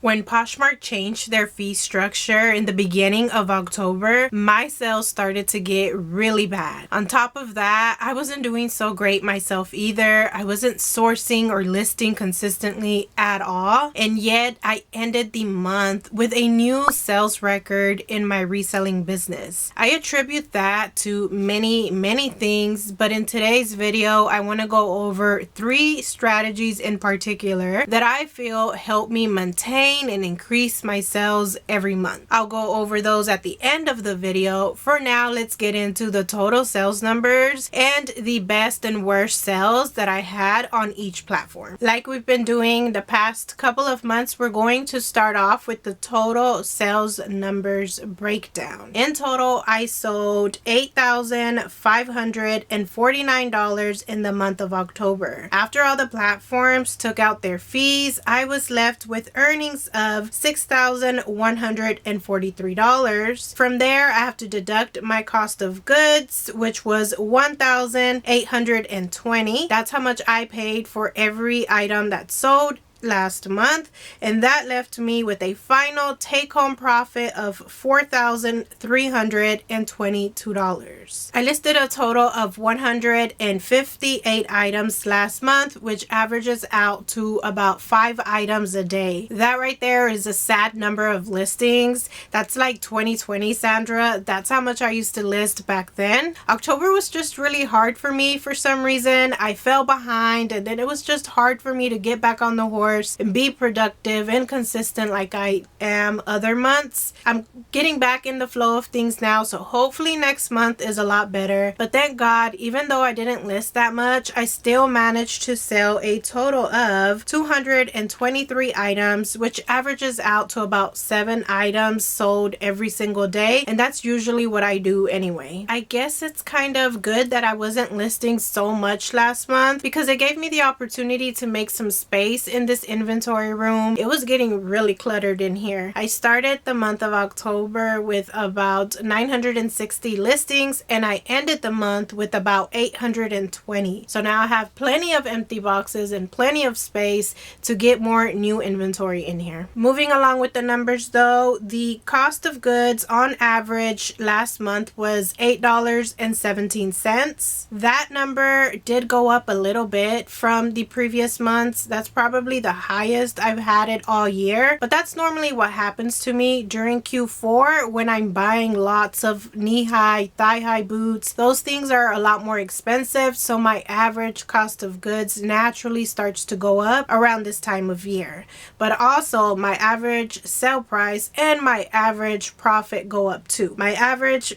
When Poshmark changed their fee structure in the beginning of October, my sales started to get really bad. On top of that, I wasn't doing so great myself either. I wasn't sourcing or listing consistently at all. And yet I ended the month with a new sales record in my reselling business. I attribute that to many things, but in today's video, I want to go over 3 strategies in particular that I feel help me maintain and increase my sales every month. I'll go over those at the end of the video. For now, let's get into the total sales numbers and the best and worst sales that I had on each platform. Like we've been doing the past couple of months, we're going to start off with the total sales numbers breakdown. In total, I sold $8,549 in the month of October. After all the platforms took out their fees, I was left with earnings of $6,143. From there, I have to deduct my cost of goods, which was $1,820. That's how much I paid for every item that sold last month, and that left me with a final take-home profit of $4,322. I listed a total of 158 items last month, which averages out to about 5 items a day. That right there is a sad number of listings. That's like 2020, Sandra. That's how much I used to list back then. October was just really hard for me for some reason. I fell behind, and then it was just hard for me to get back on the horse and be productive and consistent like I am other months. I'm getting back in the flow of things now, so hopefully next month is a lot better. But thank God, even though I didn't list that much, I still managed to sell a total of 223 items, which averages out to about 7 items sold every single day, and that's usually what I do anyway. I guess it's kind of good that I wasn't listing so much last month because it gave me the opportunity to make some space in this inventory room. It was getting really cluttered in here. I started the month of October with about 960 listings, and I ended the month with about 820. So now I have plenty of empty boxes and plenty of space to get more new inventory in here. Moving along with the numbers though, the cost of goods on average last month was $8.17. That number did go up a little bit from the previous months. That's probably the highest I've had it all year, but that's normally what happens to me during Q4 when I'm buying lots of knee-high, thigh-high boots. Those things are a lot more expensive, so my average cost of goods naturally starts to go up around this time of year. But also my average sale price and my average profit go up too. My average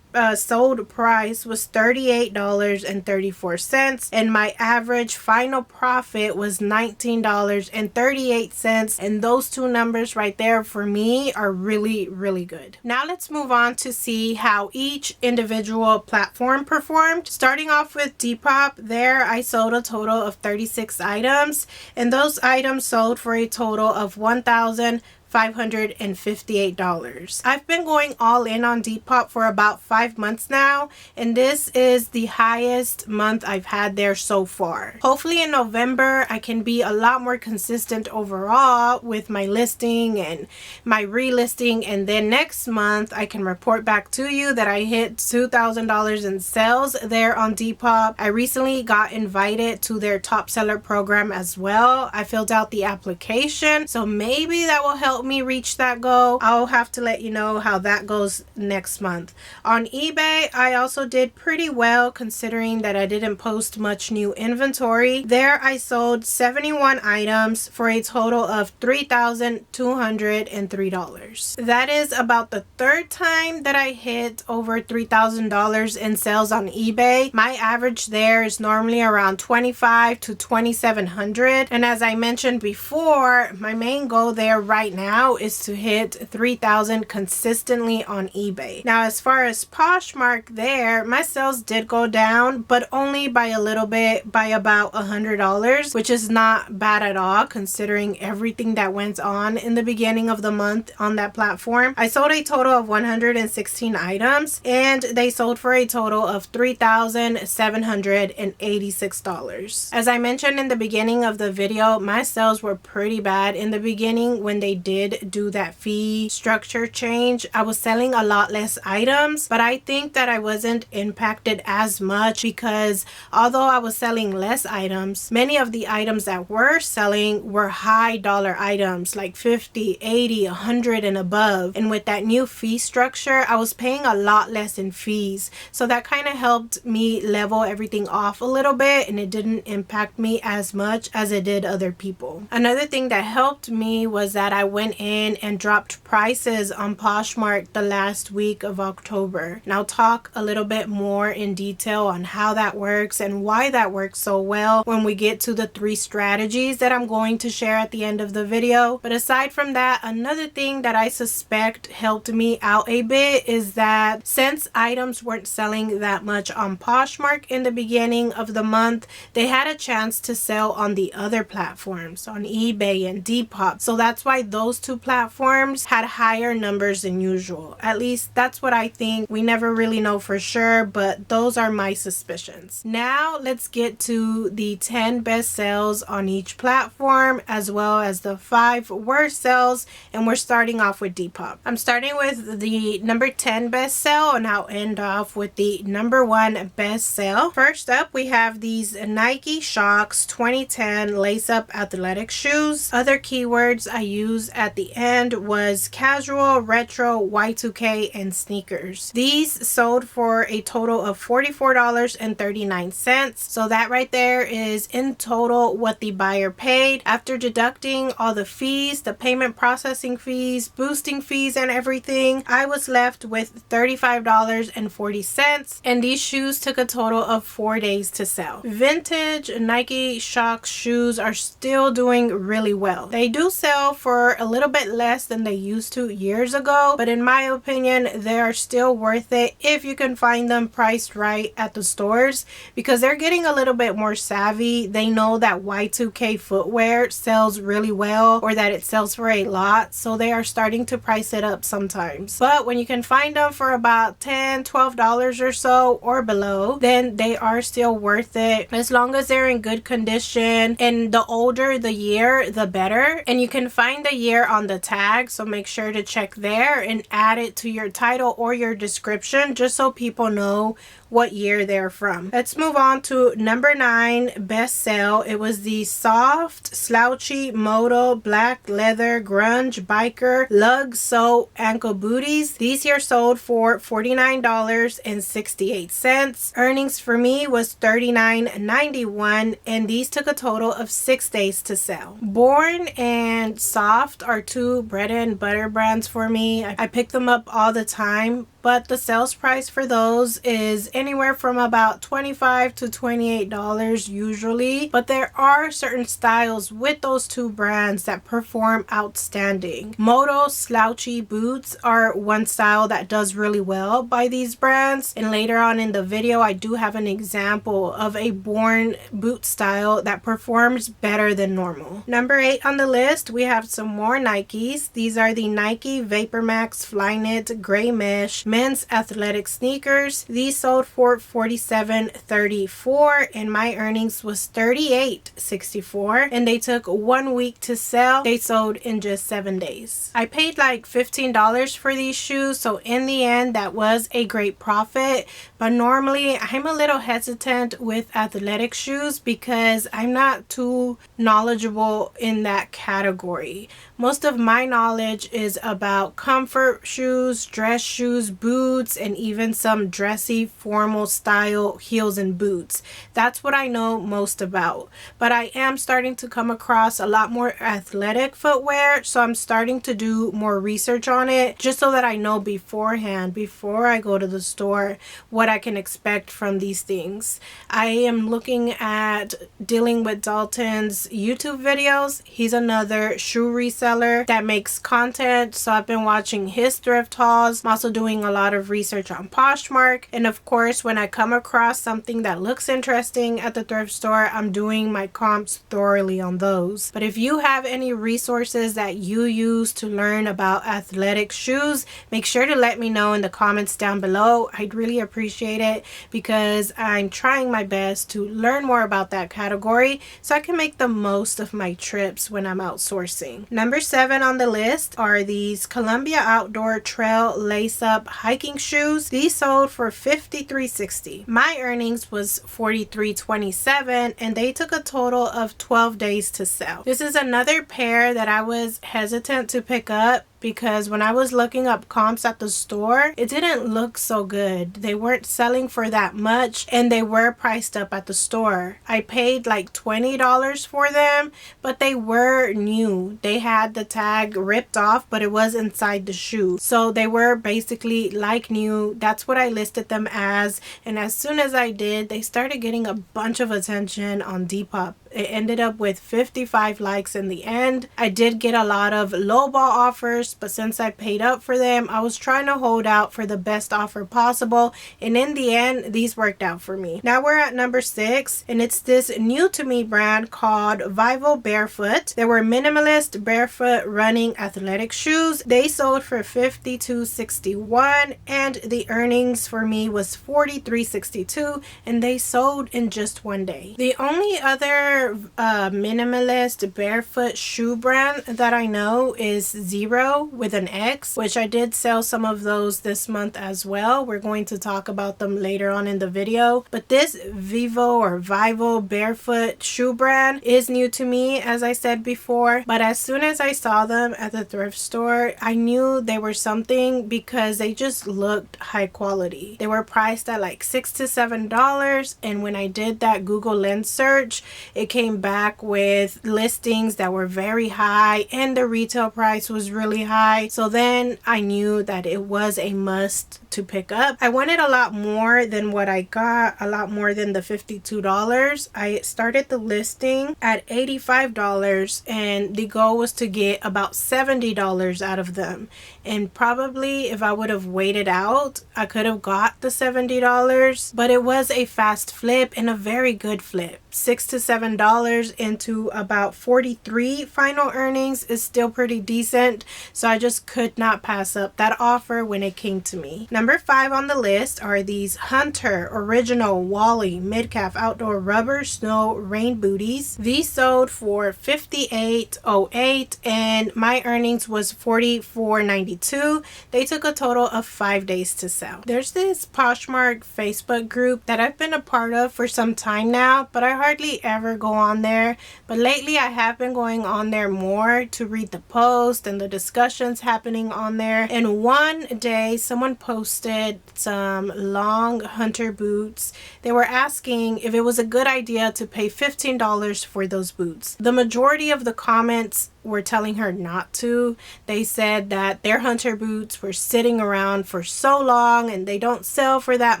sold price was $38.34, and my average final profit was $19.38, and those two numbers right there for me are really good. Now let's move on to see how each individual platform performed. Starting off with Depop, there I sold a total of 36 items, and those items sold for a total of $1,558. I've been going all in on Depop for about 5 months now, and this is the highest month I've had there so far. Hopefully in November I can be a lot more consistent overall with my listing and my relisting, and then next month I can report back to you that I hit $2,000 in sales there on Depop. I recently got invited to their top seller program as well. I filled out the application, so maybe that will help me reach that goal. I'll have to let you know how that goes next month. On eBay, I also did pretty well considering that I didn't post much new inventory. There I sold 71 items for a total of $3,203. That is about the 3rd time that I hit over $3,000 in sales on eBay. My average there is normally around $2,500 to $2,700, and as I mentioned before, my main goal there right now is to hit 3,000 consistently on eBay. Now as far as Poshmark, there my sales did go down, but only by a little bit, by about $100, which is not bad at all considering everything that went on in the beginning of the month on that platform. I sold a total of 116 items, and they sold for a total of $3,786. As I mentioned in the beginning of the video, my sales were pretty bad in the beginning when they did did do that fee structure change, I was selling a lot less items, but I think that I wasn't impacted as much because although I was selling less items, many of the items that were selling were high dollar items like 50, 80, 100 and above. And with that new fee structure, I was paying a lot less in fees. So that kind of helped me level everything off a little bit, and it didn't impact me as much as it did other people. Another thing that helped me was that I went in and dropped prices on Poshmark the last week of October. And I'll talk a little bit more in detail on how that works and why that works so well when we get to the 3 strategies that I'm going to share at the end of the video. But aside from that, another thing that I suspect helped me out a bit is that since items weren't selling that much on Poshmark in the beginning of the month, they had a chance to sell on the other platforms, on eBay and Depop. So that's why those 2 platforms had higher numbers than usual. At least that's what I think. We never really know for sure, but those are my suspicions. Now let's get to the 10 best sales on each platform, as well as the 5 worst sales, and we're starting off with Depop. I'm starting with the number 10 best sale, and I'll end off with the number 1 best sale. First up, we have these Nike Shox 2010 lace-up athletic shoes. Other keywords I used at the end was casual, retro, Y2K, and sneakers. These sold for a total of $44.39. So that right there is in total what the buyer paid. After deducting all the fees, the payment processing fees, boosting fees, and everything, I was left with $35.40. And these shoes took a total of 4 days to sell. Vintage Nike Shox shoes are still doing really well. They do sell for a little bit less than they used to years ago, but in my opinion, they are still worth it if you can find them priced right at the stores, because they're getting a little bit more savvy. They know that Y2K footwear sells really well, or that it sells for a lot, so they are starting to price it up sometimes. But when you can find them for about $10, $12 or so or below, then they are still worth it, as long as they're in good condition. And the older the year, the better. And you can find the year on the tag, so make sure to check there and add it to your title or your description, just so people know what year they're from. Let's move on to number 9 best sale. It was the soft slouchy moto black leather grunge biker lug sole ankle booties. These here sold for $49.68. Earnings for me was $39.91, and these took a total of 6 days to sell. Born and Soft are 2 bread and butter brands for me. I pick them up all the time, but the sales price for those is anywhere from about $25 to $28 usually. But there are certain styles with those 2 brands that perform outstanding. Moto slouchy boots are one style that does really well by these brands, and later on in the video I do have an example of a Born boot style that performs better than normal. Number 8 on the list, we have some more Nikes. These are the Nike Vapor Max Flyknit Gray Mesh men's athletic sneakers. These sold for $47.34, and my earnings was $38.64, and they took 1 week to sell. They sold in just 7 days. I paid like $15 for these shoes, so in the end that was a great profit. But normally I'm a little hesitant with athletic shoes because I'm not too knowledgeable in that category. Most of my knowledge is about comfort shoes, dress shoes, boots, and even some dressy formal style heels and boots. That's what I know most about. But I am starting to come across a lot more athletic footwear, so I'm starting to do more research on it just so that I know beforehand, before I go to the store, what I can expect from these things. I am looking at dealing with Dalton's YouTube videos. He's another shoe reseller that makes content, so I've been watching his thrift hauls. I'm also doing a lot of research on Poshmark, and of course when I come across something that looks interesting at the thrift store, I'm doing my comps thoroughly on those. But if you have any resources that you use to learn about athletic shoes, make sure to let me know in the comments down below. I'd really appreciate it, because I'm trying my best to learn more about that category so I can make the most of my trips when I'm outsourcing. Number Number 7 on the list are these Columbia Outdoor Trail Lace-Up Hiking Shoes. These sold for $53.60. My earnings was $43.27 and they took a total of 12 days to sell. This is another pair that I was hesitant to pick up because when I was looking up comps at the store, it didn't look so good. They weren't selling for that much and they were priced up at the store. I paid like $20 for them, but they were new. They had the tag ripped off, but it was inside the shoe. So they were basically like new. That's what I listed them as. And as soon as I did, they started getting a bunch of attention on Depop. It ended up with 55 likes in the end. I did get a lot of lowball offers, but since I paid up for them, I was trying to hold out for the best offer possible. And in the end, these worked out for me. Now we're at number 6, and it's this new to me brand called Vivo Barefoot. They were minimalist barefoot running athletic shoes. They sold for $52.61, and the earnings for me was $43.62, and they sold in just one day. The only other minimalist barefoot shoe brand that I know is Zero with an X, which I did sell some of those this month as well. We're going to talk about them later on in the video, but this Vivo barefoot shoe brand is new to me, as I said before, but as soon as I saw them at the thrift store, I knew they were something because they just looked high quality. They were priced at like $6 to $7, and when I did that Google Lens search, it came back with listings that were very high and the retail price was really high. So then I knew that it was a must to pick up. I wanted a lot more than what I got, a lot more than the $52. I started the listing at $85 and the goal was to get about $70 out of them. And probably if I would have waited out, I could have got the $70, but it was a fast flip and a very good flip. $6 to $7 into about 43 final earnings is still pretty decent, so I just could not pass up that offer when it came to me. Number 5 on the list are these Hunter Original Wally Mid-Calf Outdoor Rubber Snow Rain Booties. These sold for $58.08 and my earnings was $44.92. They took a total of 5 days to sell. There's this Poshmark Facebook group that I've been a part of for some time now, but I hardly ever go on there. But lately I have been going on there more to read the posts and the discussions happening on there. And one day someone posted some long Hunter boots. They were asking if it was a good idea to pay $15 for those boots. The majority of the comments were telling her not to. They said that their Hunter boots were sitting around for so long and they don't sell for that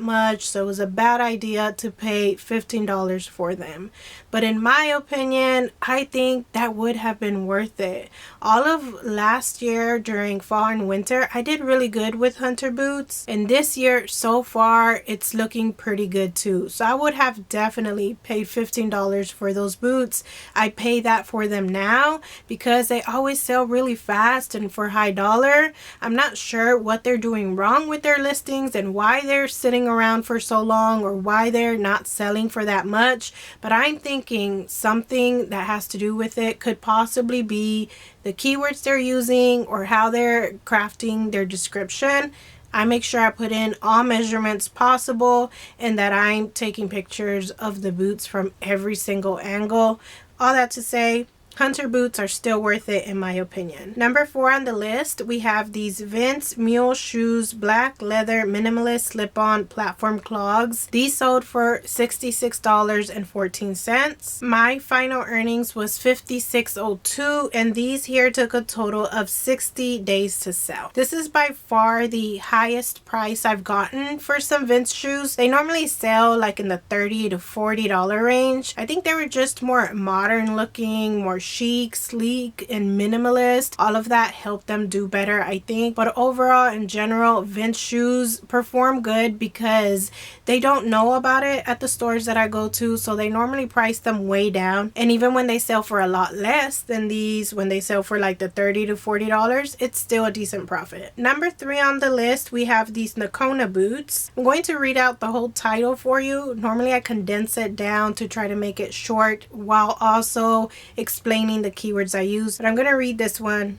much, so it was a bad idea to pay $15 for them. But in my opinion, I think that would have been worth it. All of last year during fall and winter, I did really good with Hunter boots, and this year so far it's looking pretty good too. So I would have definitely paid $15 for those boots. I pay that for them now because they always sell really fast and for high dollar. I'm not sure what they're doing wrong with their listings and why they're sitting around for so long or why they're not selling for that much, but I'm thinking something that has to do with it could possibly be the keywords they're using or how they're crafting their description. I make sure I put in all measurements possible and that I'm taking pictures of the boots from every single angle. All that to say, Hunter boots are still worth it in my opinion. Number 4 on the list, we have these Vince Mule Shoes Black Leather Minimalist Slip-On Platform Clogs. These sold for $66.14. My final earnings was $56.02 and these here took a total of 60 days to sell. This is by far the highest price I've gotten for some Vince shoes. They normally sell like in the $30 to $40 range. I think they were just more modern looking, more chic, sleek, and minimalist. All of that helped them do better, I think. But overall, in general, Vince shoes perform good because they don't know about it at the stores that I go to, so they normally price them way down. And even when they sell for a lot less than these, when they sell for like the $30 to $40, it's still a decent profit. Number 3 on the list, we have these Nakona boots. I'm going to read out the whole title for you. Normally I condense it down to try to make it short while also explaining explaining the keywords I use, but I'm going to read this one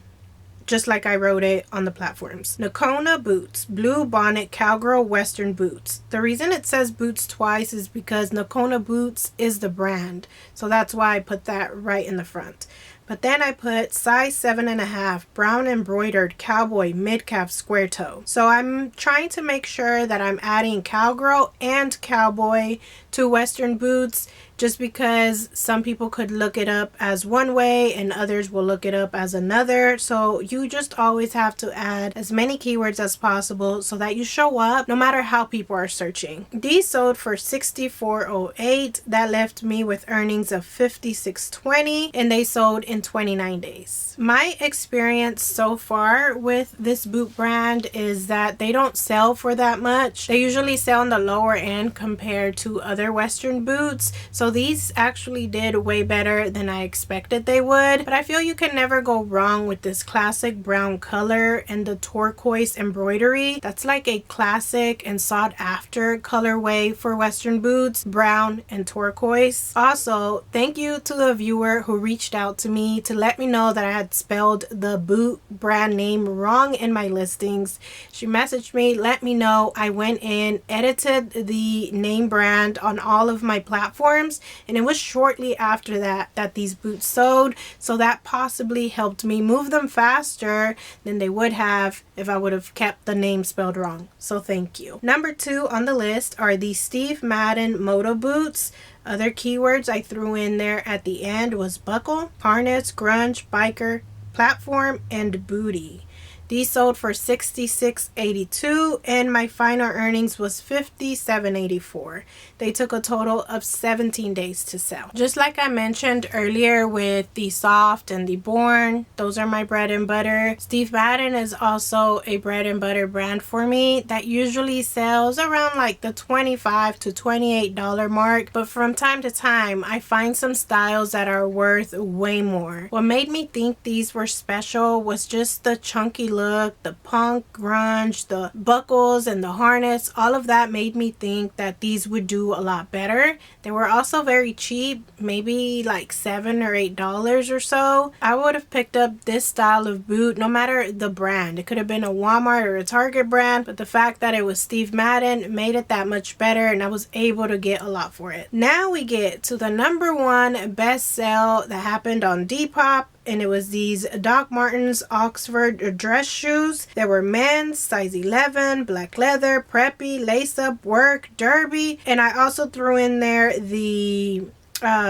just like I wrote it on the platforms. Nakona boots, blue bonnet cowgirl western boots. The reason it says boots twice is because Nakona boots is the brand. So that's why I put that right in the front. But then I put size 7.5 brown embroidered cowboy mid-calf square toe. So I'm trying to make sure that I'm adding cowgirl and cowboy to western boots, just because some people could look it up as one way and others will look it up as another. So you just always have to add as many keywords as possible so that you show up no matter how people are searching. These sold for $64.08. That left me with earnings of $56.20, and they sold in 29 days. My experience so far with this boot brand is that they don't sell for that much. They usually sell on the lower end compared to other western boots. So these actually did way better than I expected they would. But I feel you can never go wrong with this classic brown color and the turquoise embroidery. That's like a classic and sought after colorway for western boots, brown and turquoise. Also, thank you to the viewer who reached out to me to let me know that I had spelled the boot brand name wrong in my listings. She messaged me, let me know. I went in, edited the name brand on all of my platforms, and it was shortly after that these boots sold. So that possibly helped me move them faster than they would have if I would have kept the name spelled wrong. So thank you. Number 2 on the list are the Steve Madden Moto boots. Other keywords I threw in there at the end was buckle, harness, grunge, biker, platform, and booty. These sold for $66.82, and my final earnings was $57.84. They took a total of 17 days to sell. Just like I mentioned earlier with the Soft and the Born, those are my bread and butter. Steve Madden is also a bread and butter brand for me that usually sells around like the $25 to $28 mark, but from time to time I find some styles that are worth way more. What made me think these were special was just the chunky look, the punk, grunge, the buckles, and the harness. All of that made me think that these would do a lot better. They were also very cheap, maybe like $7 or $8 or so. I would have picked up this style of boot no matter the brand. It could have been a Walmart or a Target brand, but the fact that it was Steve Madden made it that much better, and I was able to get a lot for it. Now we get to the number 1 best sale that happened on Depop, and it was these Doc Martens Oxford dress shoes. They were men's, size 11, black leather, preppy, lace-up, work, derby, and I also threw in there the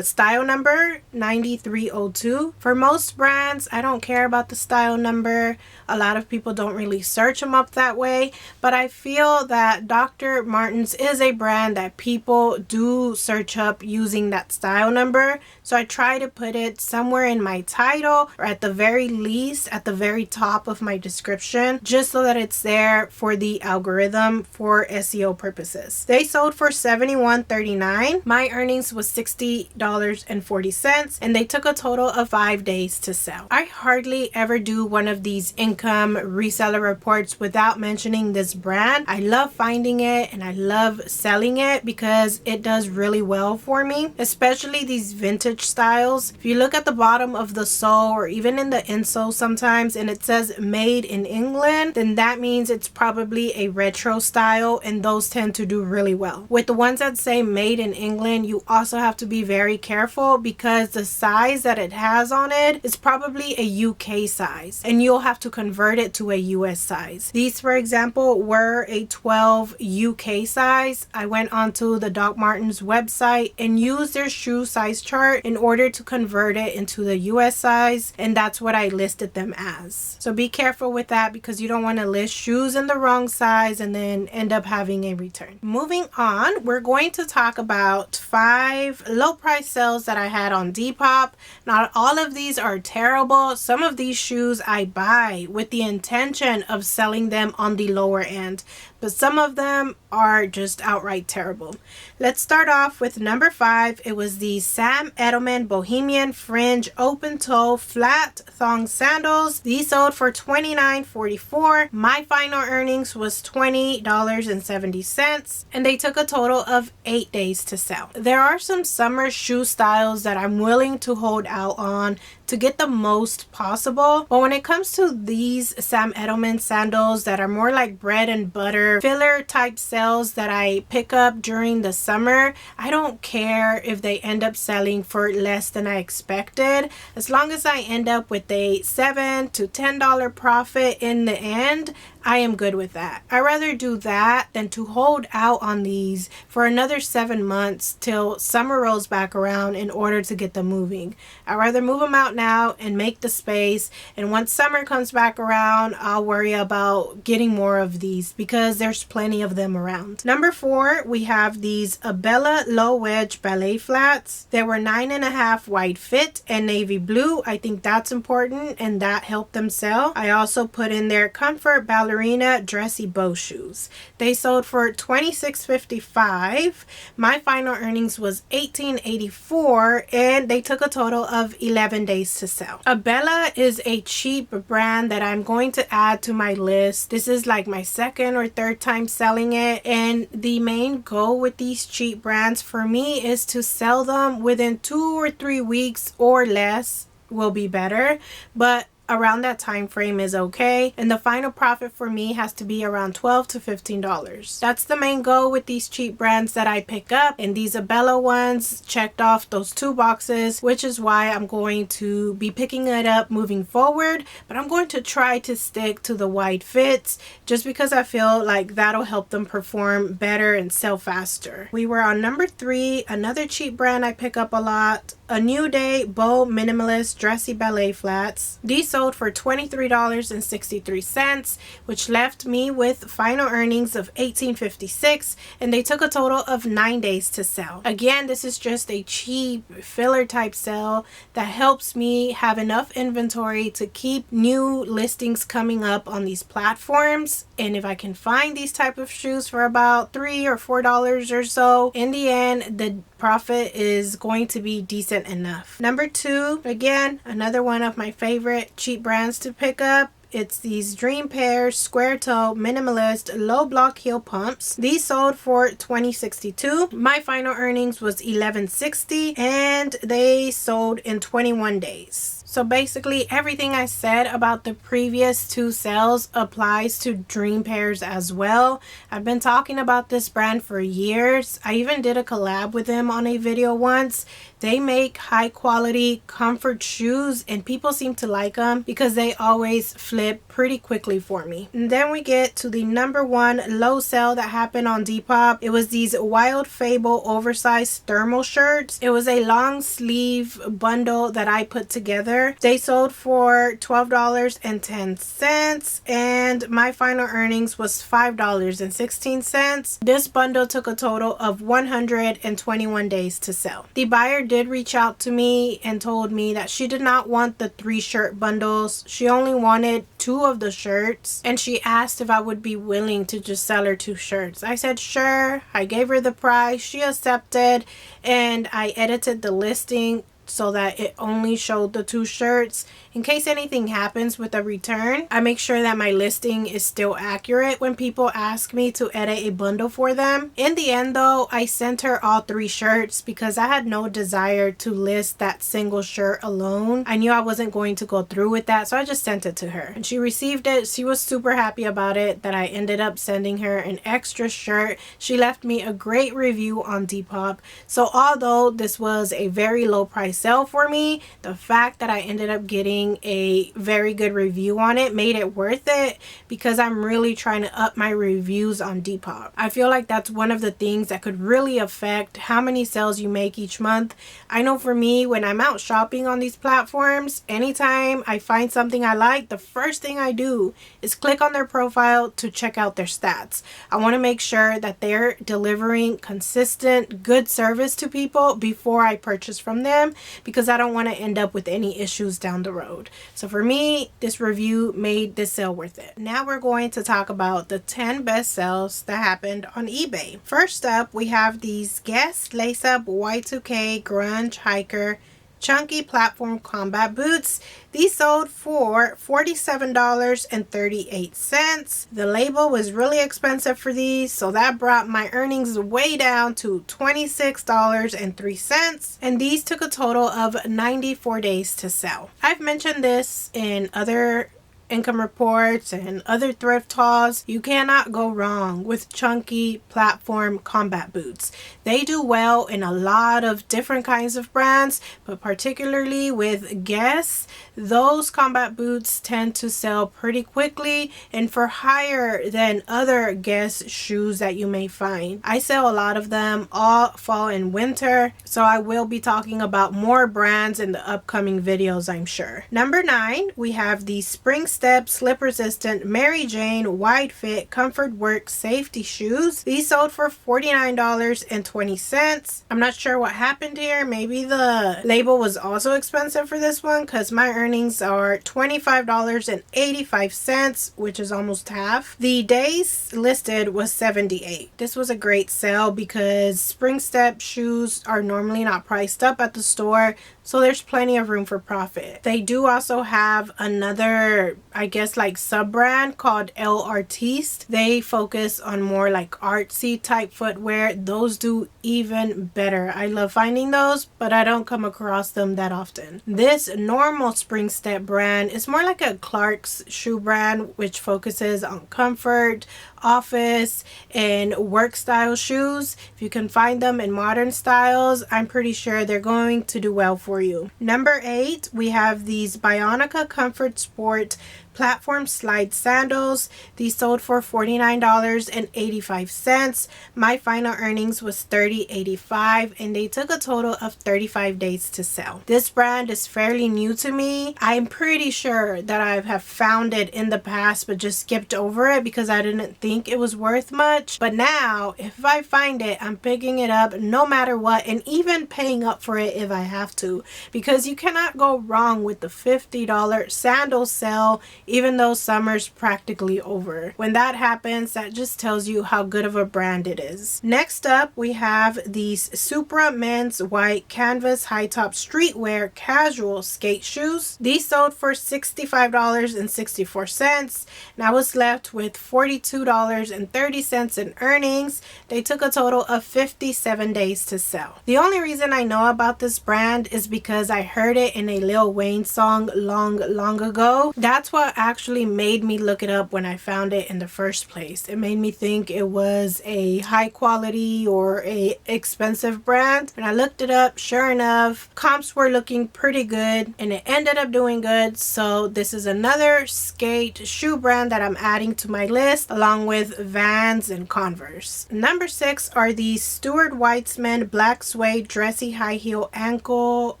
style number 9302. For most brands, I don't care about the style number. A lot of people don't really search them up that way, but I feel that Dr. Martens is a brand that people do search up using that style number. So I try to put it somewhere in my title, or at the very least at the very top of my description, just so that it's there for the algorithm for SEO purposes. They sold for $71.39. My earnings was $60.40, and they took a total of 5 days to sell. I hardly ever do one of these income reseller reports without mentioning this brand. I love finding it and I love selling it because it does really well for me, especially these vintage styles. If you look at the bottom of the sole or even in the insole sometimes and it says made in England, then that means it's probably a retro style, and those tend to do really well. With the ones that say made in England, you also have to be very careful because the size that it has on it is probably a UK size, and you'll have to convert it to a US size. These, for example, were a 12 UK size. I went onto the Doc Martens website and used their shoe size chart in order to convert it into the US size, and that's what I listed them as. So be careful with that because you don't want to list shoes in the wrong size and then end up having a return. Moving on, we're going to talk about 5 low price sales that I had on Depop. Not all of these are terrible. Some of these shoes I buy with the intention of selling them on the lower end, but some of them are just outright terrible. Let's start off with number 5. It was the Sam Edelman Bohemian Fringe Open Toe Flat Thong Sandals. These sold for $29.44. My final earnings was $20.70, and they took a total of 8 days to sell. There are some summer shoe styles that I'm willing to hold out on to get the most possible. But when it comes to these Sam Edelman sandals that are more like bread and butter filler type sales that I pick up during the summer, I don't care if they end up selling for less than I expected. As long as I end up with a $7 to $10 profit in the end, I am good with that. I'd rather do that than to hold out on these for another 7 months till summer rolls back around in order to get them moving. I'd rather move them out now and make the space, and once summer comes back around, I'll worry about getting more of these because there's plenty of them around. Number 4, we have these Abella low wedge ballet flats. They were 9.5 wide fit and navy blue. I think that's important and that helped them sell. I also put in their comfort ballerina dressy bow shoes. They sold for $26.55. My final earnings was $18.84 and they took a total of 11 days to sell. Abella is a cheap brand that I'm going to add to my list. This is like my second or third time selling it, and the main goal with these cheap brands for me is to sell them within 2 or 3 weeks or less will be better, but around that time frame is okay, and the final profit for me has to be around $12 to $15. That's the main goal with these cheap brands that I pick up, and these Abella ones checked off those 2 boxes, which is why I'm going to be picking it up moving forward. But I'm going to try to stick to the wide fits just because I feel like that'll help them perform better and sell faster. We were on number 3, another cheap brand I pick up a lot, A New Day Bow Minimalist Dressy Ballet Flats. These sold for $23.63, which left me with final earnings of $18.56, and they took a total of 9 days to sell. Again, this is just a cheap filler type sale that helps me have enough inventory to keep new listings coming up on these platforms. And if I can find these type of shoes for about $3 or $4 or so, in the end, the profit is going to be decent enough. Number 2, again, another one of my favorite cheap brands to pick up. It's these Dream Pair square toe minimalist low block heel pumps. These sold for $20.62. My final earnings was $11.60 and they sold in 21 days. So basically everything I said about the previous 2 sales applies to Dream Pairs as well. I've been talking about this brand for years. I even did a collab with them on a video once. They make high quality comfort shoes and people seem to like them because they always flip pretty quickly for me. And then we get to the number 1 low sale that happened on Depop. It was these Wild Fable oversized thermal shirts. It was a long sleeve bundle that I put together. They sold for $12.10 and my final earnings was $5.16. This bundle took a total of 121 days to sell. The buyer did reach out to me and told me that she did not want the 3 shirt bundles. She only wanted 2 of the shirts, and she asked if I would be willing to just sell her 2 shirts. I said sure. I gave her the price. She accepted, and I edited the listing so that it only showed the 2 shirts. In case anything happens with a return, I make sure that my listing is still accurate when people ask me to edit a bundle for them. In the end though, I sent her all 3 shirts because I had no desire to list that single shirt alone. I knew I wasn't going to go through with that, so I just sent it to her. And she received it. She was super happy about it that I ended up sending her an extra shirt. She left me a great review on Depop. So although this was a very low price sale for me, the fact that I ended up getting a very good review on it made it worth it because I'm really trying to up my reviews on Depop. I feel like that's one of the things that could really affect how many sales you make each month. I know for me, when I'm out shopping on these platforms, anytime I find something I like, the first thing I do is click on their profile to check out their stats. I want to make sure that they're delivering consistent, good service to people before I purchase from them, because I don't want to end up with any issues down the road. So for me, this review made this sale worth it. Now we're going to talk about the 10 best sales that happened on eBay. First up, we have these Guess Lace Up Y2K Grunge Hiker Chunky platform combat boots. These sold for $47.38. The label was really expensive for these, so that brought my earnings way down to $26.03. And these took a total of 94 days to sell. I've mentioned this in other income reports and other thrift hauls. You cannot go wrong with chunky platform combat boots. They do well in a lot of different kinds of brands, but particularly with Guess, those combat boots tend to sell pretty quickly and for higher than other Guess shoes that you may find. I sell a lot of them all fall and winter, so I will be talking about more brands in the upcoming videos, I'm sure. Number 9, we have the Spring Step slip resistant Mary Jane wide fit comfort work safety shoes. These sold for $49.20. I'm not sure what happened here. Maybe the label was also expensive for this one, because my earnings are $25.85, which is almost half. The days listed was 78. This was a great sale because Spring Step shoes are normally not priced up at the store, so there's plenty of room for profit. They do also have another, I guess, like sub-brand called El Artiste. They focus on more like artsy type footwear. Those do even better. I love finding those, but I don't come across them that often. This normal Spring Step brand is more like a Clark's shoe brand, which focuses on comfort, office, and work style shoes. If you can find them in modern styles, I'm pretty sure they're going to do well for you. Number 8, we have these Bionica Comfort Sport platform slide sandals. These sold for $49.85. My final earnings was $30.85, and they took a total of 35 days to sell. This brand is fairly new to me. I'm pretty sure that I have found it in the past but just skipped over it because I didn't think it was worth much. But now if I find it, I'm picking it up no matter what, and even paying up for it if I have to, because you cannot go wrong with the $50 sandal sale, even though summer's practically over. When that happens, that just tells you how good of a brand it is. Next up, we have these Supra men's white canvas high top streetwear casual skate shoes. These sold for $65.64, and I was left with $42.30 in earnings. They took a total of 57 days to sell. The only reason I know about this brand is because I heard it in a Lil Wayne song long ago. That's what actually made me look it up when I found it in the first place. It made me think it was a high quality or a expensive brand. When I looked it up, sure enough, comps were looking pretty good and it ended up doing good. So this is another skate shoe brand that I'm adding to my list, along with Vans and Converse. Number 6 are these Stuart Weitzman black suede dressy high heel ankle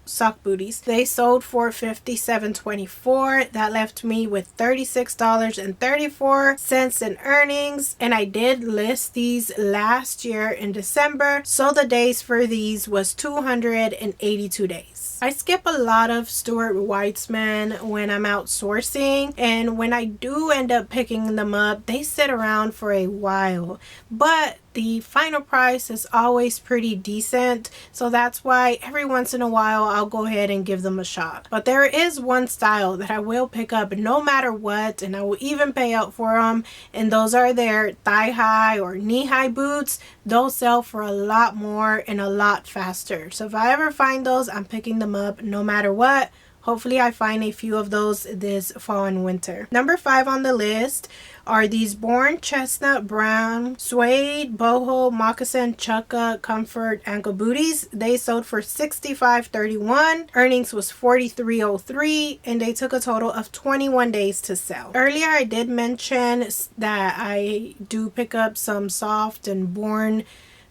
sock booties. They sold for $57.24. That left me with $36.34 in earnings, and I did list these last year in December, so the days for these was 282 days. I skip a lot of Stuart Weitzman when I'm out sourcing, and when I do end up picking them up, they sit around for a while, but the final price is always pretty decent, so that's why every once in a while I'll go ahead and give them a shot. But there is one style that I will pick up no matter what, and I will even pay out for them, and those are their thigh high or knee high boots. Those sell for a lot more and a lot faster, so if I ever find those, I'm picking them up no matter what. Hopefully I find a few of those this fall and winter. Number 5 on the list are these Born Chestnut Brown Suede Boho Moccasin Chukka Comfort Ankle Booties. They sold for $65.31. Earnings was $43.03, and they took a total of 21 days to sell. Earlier I did mention that I do pick up some soft and Born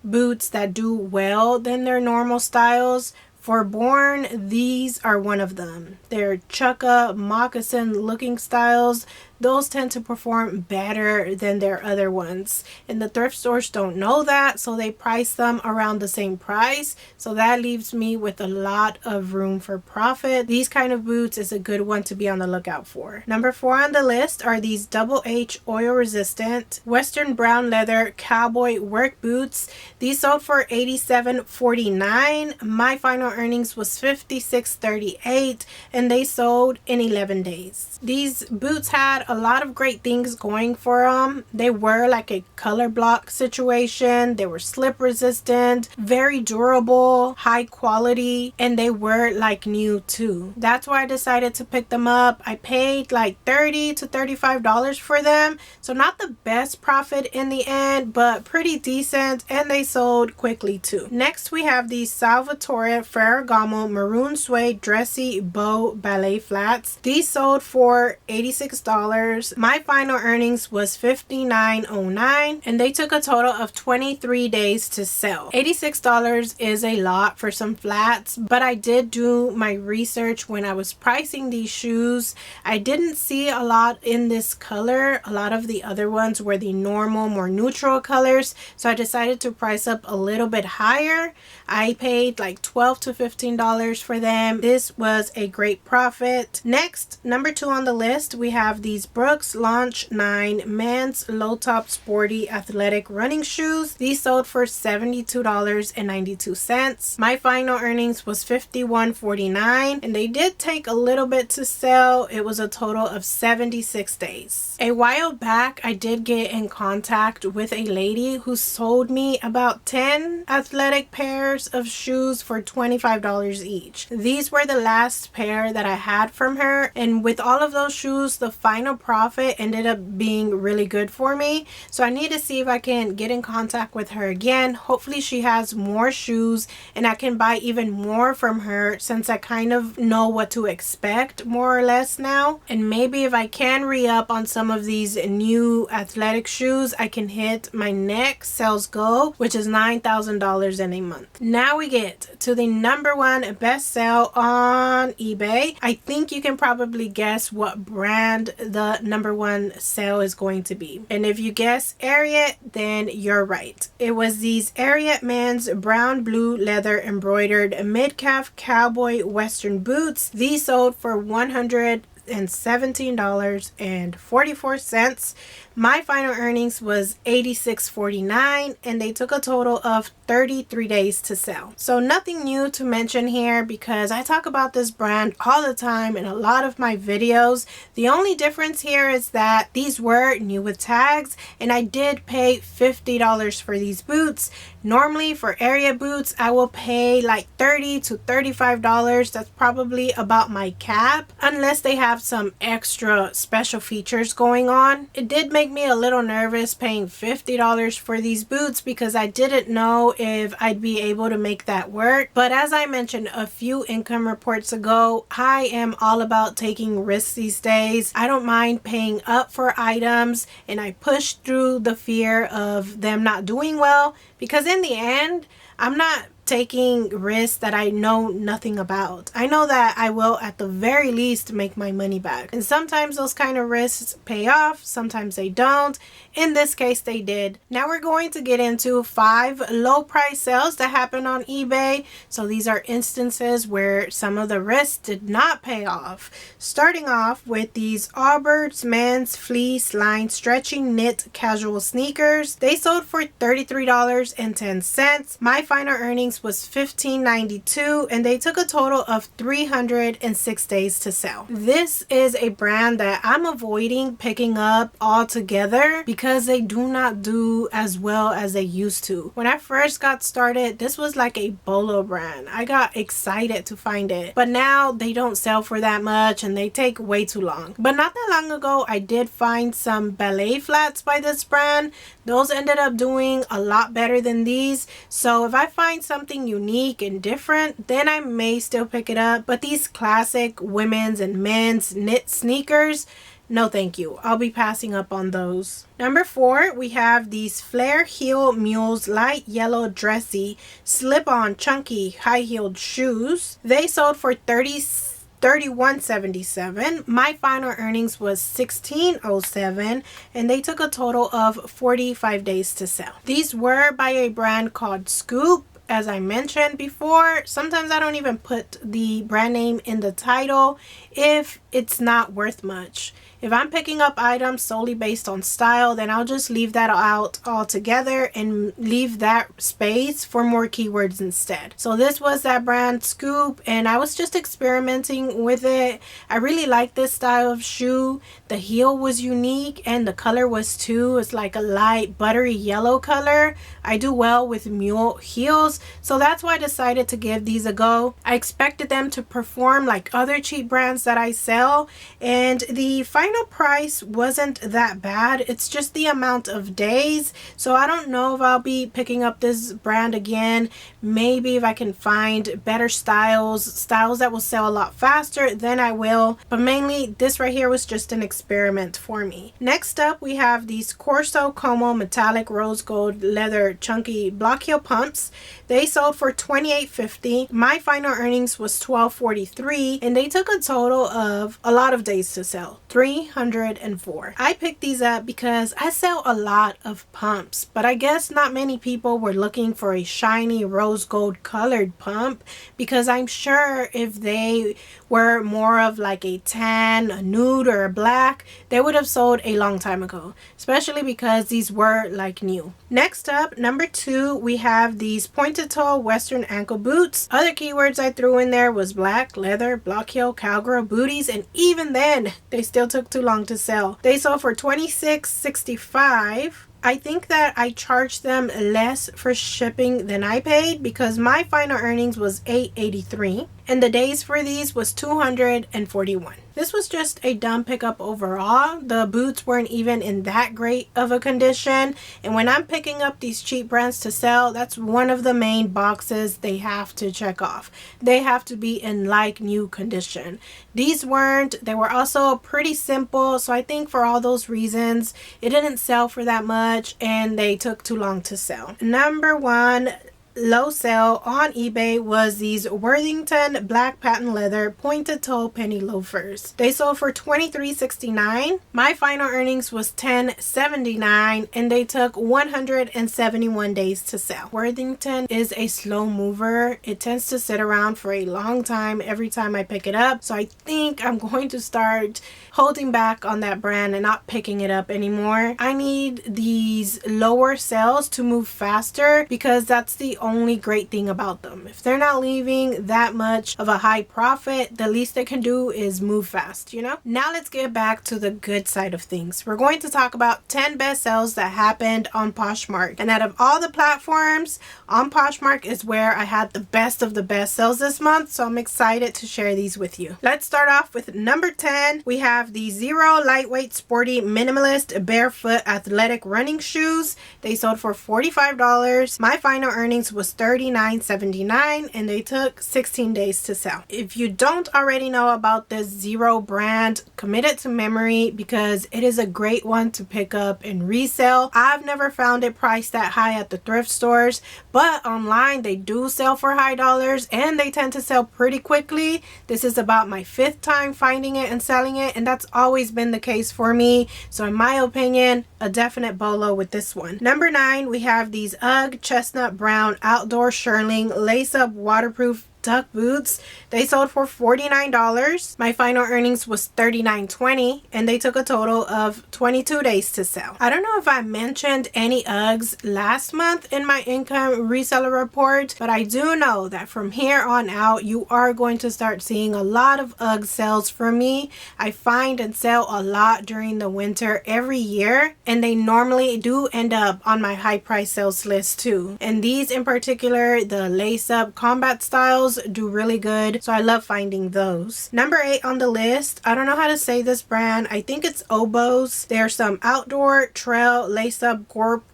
boots that do well than their normal styles. For Born, these are one of them. They're chukka moccasin looking styles. those tend to perform better than their other ones. And the thrift stores don't know that, so they price them around the same price. So that leaves me with a lot of room for profit. These kind of boots is a good one to be on the lookout for. Number 4 on the list are these Double H oil resistant Western brown leather cowboy work boots. These sold for $87.49. My final earnings was $56.38, and they sold in 11 days. These boots had a lot of great things going for them. They were like a color block situation. They were slip resistant, very durable, high quality, and they were like new too. That's why I decided to pick them up. I paid like $30 to $35 for them, so not the best profit in the end, but pretty decent, and they sold quickly too. Next we have these Salvatore Ferragamo maroon suede dressy bow ballet flats. These sold for $86. My final earnings was $59.09, and they took a total of 23 days to sell. $86 is a lot for some flats, but I did do my research when I was pricing these shoes. I didn't see a lot in this color. A lot of the other ones were the normal, more neutral colors, so I decided to price up a little bit higher. I paid like $12 to $15 for them. This was a great profit. Next, number 2 on the list, we have these Brooks Launch 9 men's low top sporty athletic running shoes. These sold for $72.92. My final earnings was $51.49, and they did take a little bit to sell. It was a total of 76 days. A while back, I did get in contact with a lady who sold me about 10 athletic pairs of shoes for $25 each. These were the last pair that I had from her, and with all of those shoes, the final profit ended up being really good for me. So I need to see if I can get in contact with her again. Hopefully she has more shoes and I can buy even more from her, since I kind of know what to expect more or less now. And maybe if I can re-up on some of these new athletic shoes, I can hit my next sales goal, which is $9,000 in a month. Now we get to the number 1 best sale on eBay. I think you can probably guess what brand the number 1 sale is going to be. And if you guess Ariat, then you're right. It was these Ariat men's brown blue leather embroidered mid-calf cowboy western boots. These sold for $117.44. My final earnings was $86.49, and they took a total of 33 days to sell. So nothing new to mention here, because I talk about this brand all the time in a lot of my videos. The only difference here is that these were new with tags, and I did pay $50 for these boots. Normally for area boots, I will pay like $30 to $35. That's probably about my cap, unless they have some extra special features going on. It did make me a little nervous paying $50 for these boots, because I didn't know if I'd be able to make that work. But as I mentioned a few income reports ago, I am all about taking risks these days. I don't mind paying up for items, and I push through the fear of them not doing well, because in the end, I'm not taking risks that I know nothing about. I know that I will at the very least make my money back. And sometimes those kind of risks pay off, sometimes they don't. In this case, they did. Now we're going to get into 5 low price sales that happened on eBay. So these are instances where some of the risks did not pay off. Starting off with these Allbirds men's fleece lined stretching knit casual sneakers. They sold for $33.10. My final earnings was $15.92, and they took a total of 306 days to sell. This is a brand that I'm avoiding picking up altogether because they do not do as well as they used to. When I first got started, this was like a Bolo brand. I got excited to find it, but now they don't sell for that much and they take way too long. But not that long ago, I did find some ballet flats by this brand. Those ended up doing a lot better than these. So if I find something unique and different, then I may still pick it up. But these classic women's and men's knit sneakers, no thank you. I'll be passing up on those. Number 4, we have these Flare Heel Mules light yellow dressy slip-on chunky high-heeled shoes. They sold for $33 $31.77. My final earnings was $16.07, and they took a total of 45 days to sell. These were by a brand called Scoop. As I mentioned before, sometimes I don't even put the brand name in the title if it's not worth much. If I'm picking up items solely based on style, then I'll just leave that out altogether and leave that space for more keywords instead. So this was that brand Scoop, and I was just experimenting with it. I really like this style of shoe. The heel was unique and the color was too. It's like a light buttery yellow color. I do well with mule heels, so that's why I decided to give these a go. I expected them to perform like other cheap brands that I sell, and the final price wasn't that bad. It's just the amount of days, so I don't know if I'll be picking up this brand again. Maybe if I can find better styles that will sell a lot faster, then I will, but mainly this right here was just an experiment for me. Next up, we have these Corso Como metallic rose gold leather chunky block heel pumps. They sold for $28.50. My final earnings was $12.43, and they took a total of a lot of days to sell, 304. I picked these up because I sell a lot of pumps, but I guess not many people were looking for a shiny rose gold colored pump, because I'm sure if they were more of like a tan, a nude, or a black, they would have sold a long time ago, especially because these were like new. Next up, number 2, we have these pointed toe western ankle boots. Other keywords I threw in there was black, leather, block heel, cowgirl, booties, and even then they still took too long to sell. They sold for $26.65. I think that I charged them less for shipping than I paid, because my final earnings was $8.83 and the days for these was 241. This was just a dumb pickup overall. The boots weren't even in that great of a condition, and when I'm picking up these cheap brands to sell, that's one of the main boxes they have to check off. They have to be in like new condition. These weren't. They were also pretty simple, so I think for all those reasons it didn't sell for that much and they took too long to sell. Number 1 low sale on eBay was these Worthington black patent leather pointed toe penny loafers. They sold for $23.69. My final earnings was $10.79, and they took 171 days to sell. Worthington is a slow mover. It tends to sit around for a long time every time I pick it up, so I think I'm going to start holding back on that brand and not picking it up anymore. I need these lower sales to move faster, because that's the only great thing about them. If they're not leaving that much of a high profit, the least they can do is move fast, you know? Now let's get back to the good side of things. We're going to talk about 10 best sales that happened on Poshmark. And out of all the platforms, on Poshmark is where I had the best of the best sales this month, so I'm excited to share these with you. Let's start off with number 10. We have the Zero lightweight sporty minimalist barefoot athletic running shoes. They sold for $45. My final earnings was $39.79, and they took 16 days to sell. If you don't already know about this Zero brand, commit it to memory, because it is a great one to pick up and resell. I've never found it priced that high at the thrift stores, but online they do sell for high dollars and they tend to sell pretty quickly. This is about my 5th time finding it and selling it, and that's always been the case for me. So in my opinion, a definite Bolo with this one. Number 9, we have these UGG chestnut brown outdoor shearling lace-up waterproof duck boots. They sold for $49. My final earnings was $39.20, and they took a total of 22 days to sell. I don't know if I mentioned any Uggs last month in my income reseller report, but I do know that from here on out you are going to start seeing a lot of Ugg sales from me. I find and sell a lot during the winter every year, and they normally do end up on my high price sales list too. And these in particular, the lace up combat styles, do really good, so I love finding those. Number 8 on the list, I don't know how to say this brand. I think it's Oboes. There's some outdoor trail lace up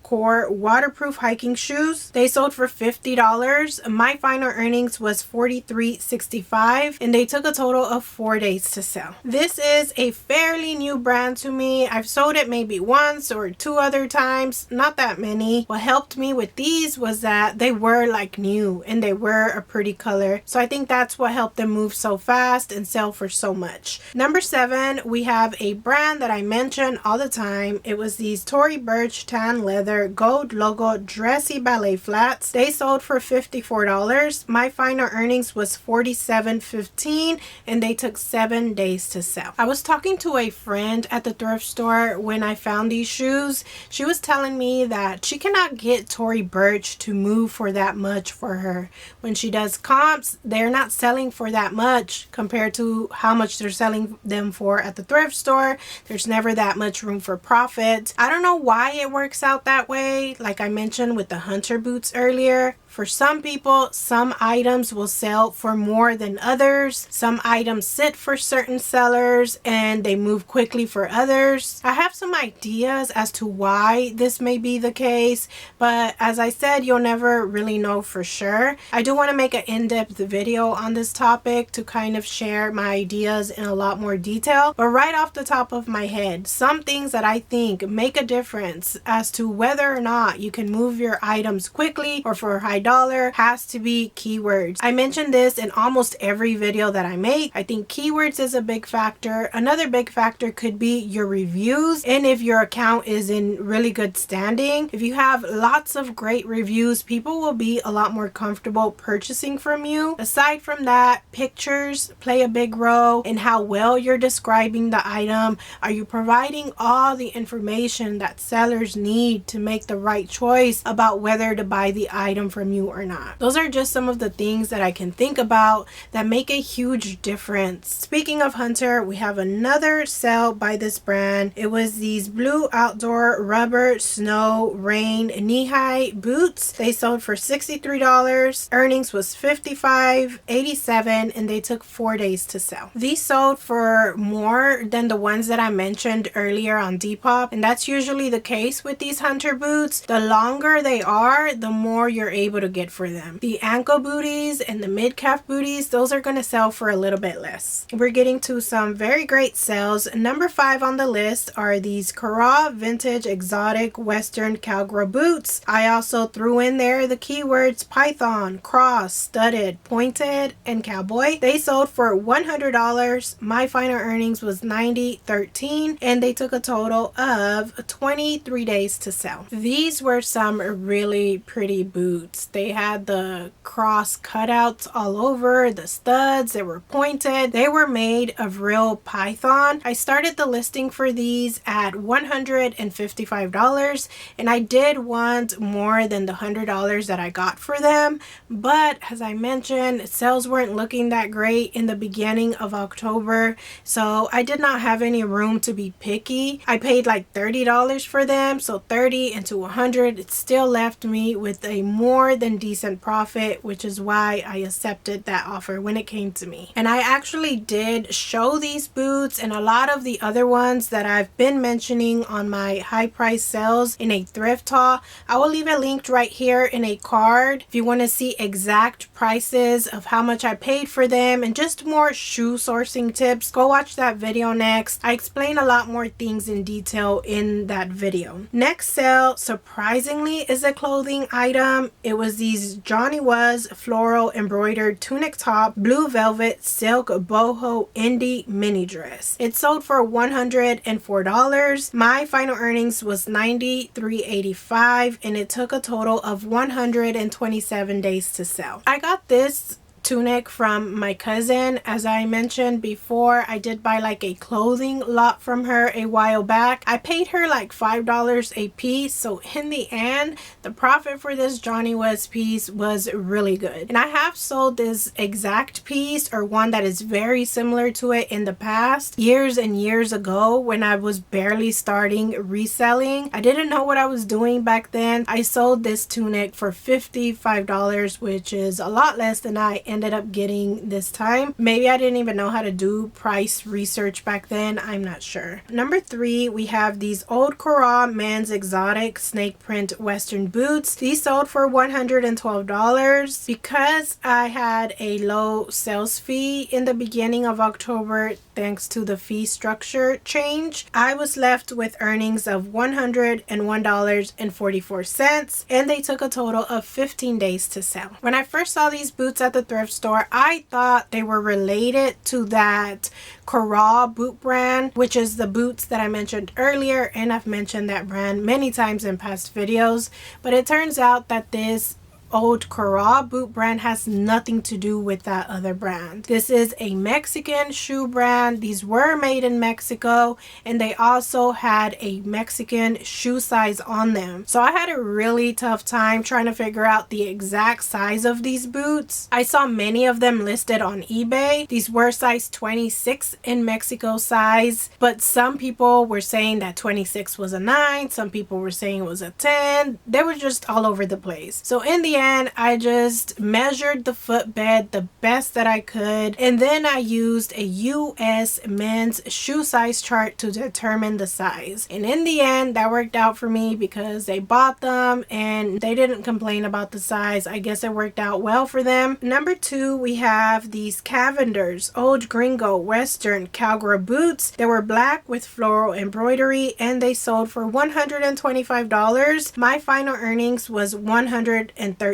core waterproof hiking shoes. They sold for $50. My final earnings was $43.65 and they took a total of 4 days to sell. This is a fairly new brand to me. I've sold it maybe once or 2 other times, not that many. What helped me with these was that they were like new and they were a pretty color. So I think that's what helped them move so fast and sell for so much. Number 7, we have a brand that I mention all the time. It was these Tory Burch tan leather gold logo dressy ballet flats. They sold for $54. My final earnings was $47.15 and they took 7 days to sell. I was talking to a friend at the thrift store when I found these shoes. She was telling me that she cannot get Tory Burch to move for that much for her. When she does comps, they're not selling for that much compared to how much they're selling them for at the thrift store. There's never that much room for profit. I don't know why it works out that way. Like I mentioned with the hunter boots earlier, for some people, some items will sell for more than others. Some items sit for certain sellers and they move quickly for others. I have some ideas as to why this may be the case, but as I said, you'll never really know for sure. I do want to make an in-depth video on this topic to kind of share my ideas in a lot more detail. But right off the top of my head, some things that I think make a difference as to whether or not you can move your items quickly or for a high dollar has to be keywords. I mentioned this in almost every video that I make. I think keywords is a big factor. Another big factor could be your reviews and if your account is in really good standing. If you have lots of great reviews, people will be a lot more comfortable purchasing from you. Aside from that, pictures play a big role in how well you're describing the item. Are you providing all the information that sellers need to make the right choice about whether to buy the item from you or not? Those are just some of the things that I can think about that make a huge difference. Speaking of hunter, we have another sale by this brand. It was these blue outdoor rubber snow rain knee-high boots. They sold for $63. Earnings was $55.87 and they took 4 days to sell. These sold for more than the ones that I mentioned earlier on Depop, and that's usually the case with these hunter boots. The longer they are, the more you're able to get for them. The ankle booties and the mid-calf booties, those are going to sell for a little bit less. We're getting to some very great sales. Number 5 on the list are these Cara vintage exotic western cowgirl boots. I also threw in there the keywords python, cross, studded, pointed, and cowboy. They sold for $100. My final earnings was $90.13 and they took a total of 23 days to sell. These were some really pretty boots. They had the cross cutouts all over, the studs, they were pointed. They were made of real python. I started the listing for these at $155 and I did want more than the $100 that I got for them, but as I mentioned, sales weren't looking that great in the beginning of October, so I did not have any room to be picky. I paid like $30 for them, so 30 into 100, it still left me with a more than decent profit, which is why I accepted that offer when it came to me. And I actually did show these boots and a lot of the other ones that I've been mentioning on my high price sales in a thrift haul. I will leave it linked right here in a card if you want to see exact prices of how much I paid for them and just more shoe sourcing tips. Go watch that video next. I explain a lot more things in detail in that video. Next sale, surprisingly, is a clothing item. It was these Johnny Was floral embroidered tunic top, blue velvet silk boho indie mini dress. It sold for $104. My final earnings was $93.85 and it took a total of 127 days to sell. I got this tunic from my cousin. As I mentioned before, I did buy like a clothing lot from her a while back. I paid her like $5 a piece, so in the end the profit for this Johnny Was piece was really good. And I have sold this exact piece or one that is very similar to it in the past, years and years ago when I was barely starting reselling. I didn't know what I was doing back then. I sold this tunic for $55, which is a lot less than I ended up getting this time. Maybe I didn't even know how to do price research back then. I'm not sure. Number 3, we have these Old Corral men's exotic snake print western boots. These sold for $112. Because I had a low sales fee in the beginning of October thanks to the fee structure change, I was left with earnings of $101.44, and they took a total of 15 days to sell. When I first saw these boots at the thrift store, I thought they were related to that Corral boot brand, which is the boots that I mentioned earlier, and I've mentioned that brand many times in past videos, but it turns out that this Old Corral boot brand has nothing to do with that other brand. This is a Mexican shoe brand. These were made in Mexico, and they also had a Mexican shoe size on them. So I had a really tough time trying to figure out the exact size of these boots. I saw many of them listed on eBay. These were size 26 in Mexico size, but some people were saying that 26 was a 9. Some people were saying it was a 10. They were just all over the place. So in the end, I just measured the footbed the best that I could, and then I used a US men's shoe size chart to determine the size. And in the end, that worked out for me because they bought them and they didn't complain about the size. I guess it worked out well for them. Number 2, we have these Cavender's Old Gringo Western Cowgirl boots. They were black with floral embroidery, and they sold for $125. My final earnings was $113